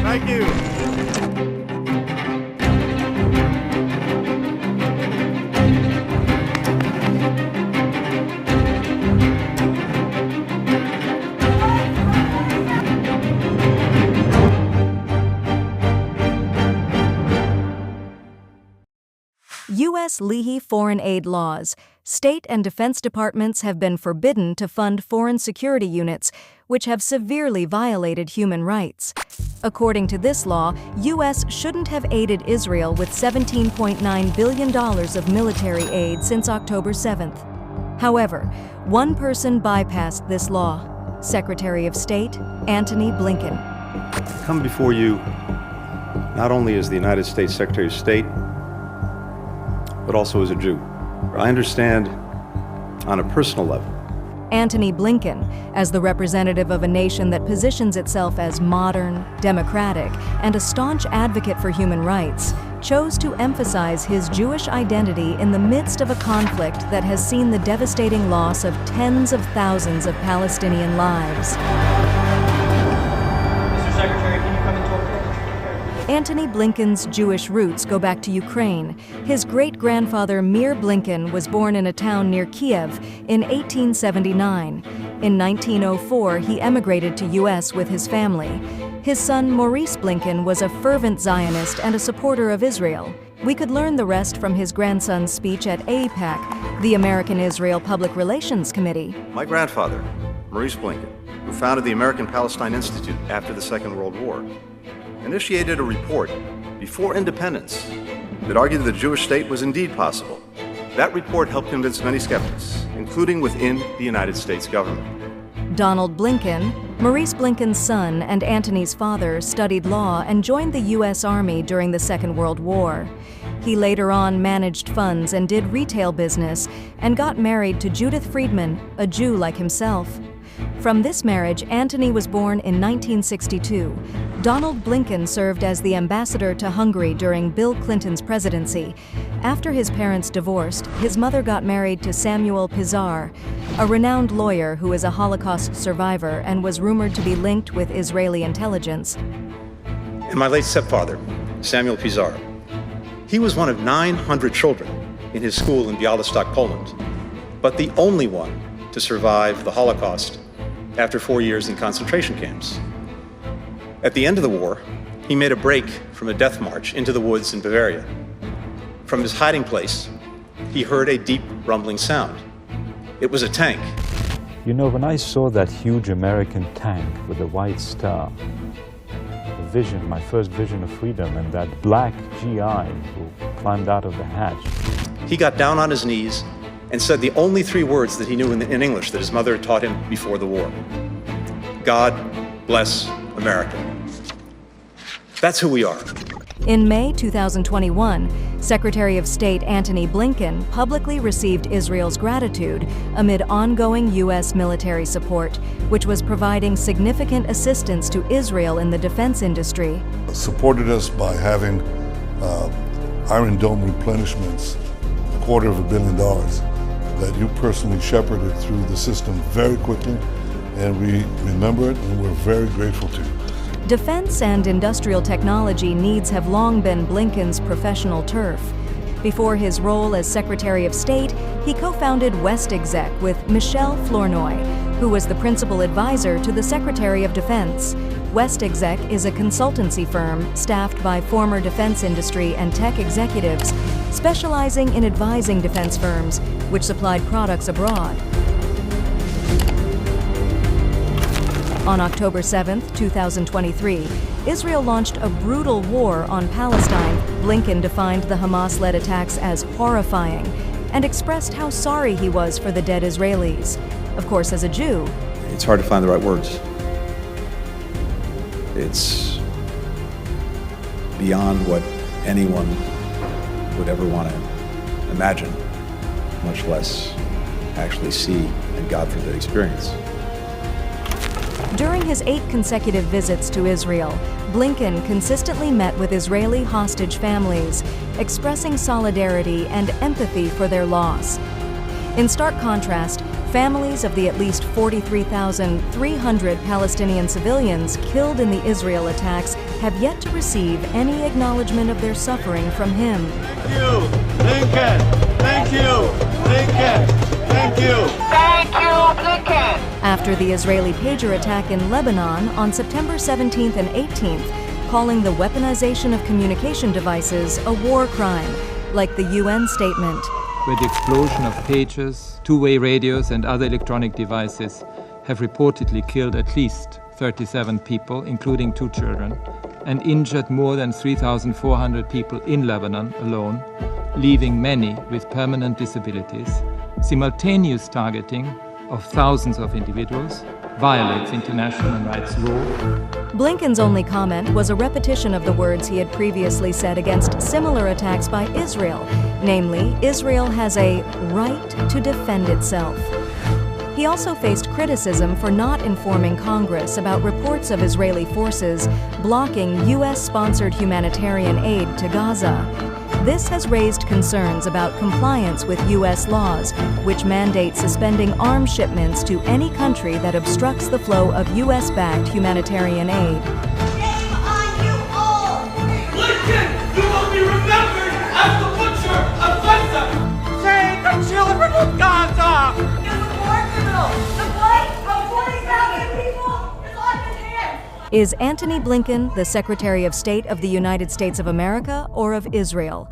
Thank you. U.S. Leahy foreign aid laws. State and defense departments have been forbidden to fund foreign security units, which have severely violated human rights. According to this law, U.S. shouldn't have aided Israel with $17.9 billion of military aid since October 7th. However, one person bypassed this law: Secretary of State Antony Blinken. I come before you not only as the United States Secretary of State, but also as a Jew. I understand on a personal level. Antony Blinken, as the representative of a nation that positions itself as modern, democratic, and a staunch advocate for human rights, chose to emphasize his Jewish identity in the midst of a conflict that has seen the devastating loss of tens of thousands of Palestinian lives. Mr. Secretary, can you come and talk to us? Antony Blinken's Jewish roots go back to Ukraine. His great-grandfather Mir Blinken was born in a town near Kiev in 1879. In 1904, he emigrated to U.S. with his family. His son Maurice Blinken was a fervent Zionist and a supporter of Israel. We could learn the rest from his grandson's speech at AIPAC, the American-Israel Public Relations Committee. My grandfather, Maurice Blinken, who founded the American Palestine Institute after the Second World War, initiated a report before independence that argued that the Jewish state was indeed possible. That report helped convince many skeptics, including within the United States government. Donald Blinken, Maurice Blinken's son and Antony's father, studied law and joined the U.S. Army during the Second World War. He later on managed funds and did retail business and got married to Judith Friedman, a Jew like himself. From this marriage, Antony was born in 1962. Donald Blinken served as the ambassador to Hungary during Bill Clinton's presidency. After his parents divorced, his mother got married to Samuel Pizar, a renowned lawyer who is a Holocaust survivor and was rumored to be linked with Israeli intelligence. And my late stepfather, Samuel Pizar, he was one of 900 children in his school in Białystok, Poland, but the only one to survive the Holocaust after 4 years in concentration camps. At the end of the war, he made a break from a death march into the woods in Bavaria. From his hiding place, he heard a deep rumbling sound. It was a tank. You know, when I saw that huge American tank with a white star, a vision, my first vision of freedom, and that black GI who climbed out of the hatch. He got down on his knees and said the only 3 words that he knew in English that his mother had taught him before the war: God bless America. That's who we are. In May 2021, Secretary of State Antony Blinken publicly received Israel's gratitude amid ongoing U.S. military support, which was providing significant assistance to Israel in the defense industry. Supported us by having Iron Dome replenishments, $250 million, that you personally shepherded through the system very quickly, and we remember it and we're very grateful to you. Defense and industrial technology needs have long been Blinken's professional turf. Before his role as Secretary of State, he co-founded WestExec with Michel Flournoy, who was the principal advisor to the Secretary of Defense. WestExec is a consultancy firm staffed by former defense industry and tech executives, specializing in advising defense firms, which supplied products abroad. On October 7, 2023, Israel launched a brutal war on Palestine. Blinken defined the Hamas-led attacks as horrifying and expressed how sorry he was for the dead Israelis. Of course, as a Jew, It's hard to find the right words. It's beyond what anyone would ever want to imagine, much less actually see and, God forbid, experience. during his 8 consecutive visits to Israel, Blinken consistently met with Israeli hostage families, expressing solidarity and empathy for their loss. In stark contrast, Families of the at least 43,300 Palestinian civilians killed in the Israel attacks have yet to receive any acknowledgement of their suffering from him. Thank you, Blinken. Thank you, Blinken. Thank you. Thank you, Blinken. After the Israeli pager attack in Lebanon on September 17th and 18th, calling the weaponization of communication devices a war crime, like the UN statement. Where the explosion of pagers, two-way radios and other electronic devices have reportedly killed at least 37 people, including 2 children, and injured more than 3,400 people in Lebanon alone, leaving many with permanent disabilities. Simultaneous targeting of thousands of individuals violates international human rights law. Blinken's only comment was a repetition of the words he had previously said against similar attacks by Israel, namely, Israel has a right to defend itself. He also faced criticism for not informing Congress about reports of Israeli forces blocking U.S.-sponsored humanitarian aid to Gaza. This has raised concerns about compliance with U.S. laws, which mandate suspending arms shipments to any country that obstructs the flow of U.S.-backed humanitarian aid. Shame on you all! Blinken, you will be remembered as the butcher of Gaza. Save the children of Gaza! You're the war criminal! The blood of 40,000 people is on his hands! Is Antony Blinken the Secretary of State of the United States of America or of Israel?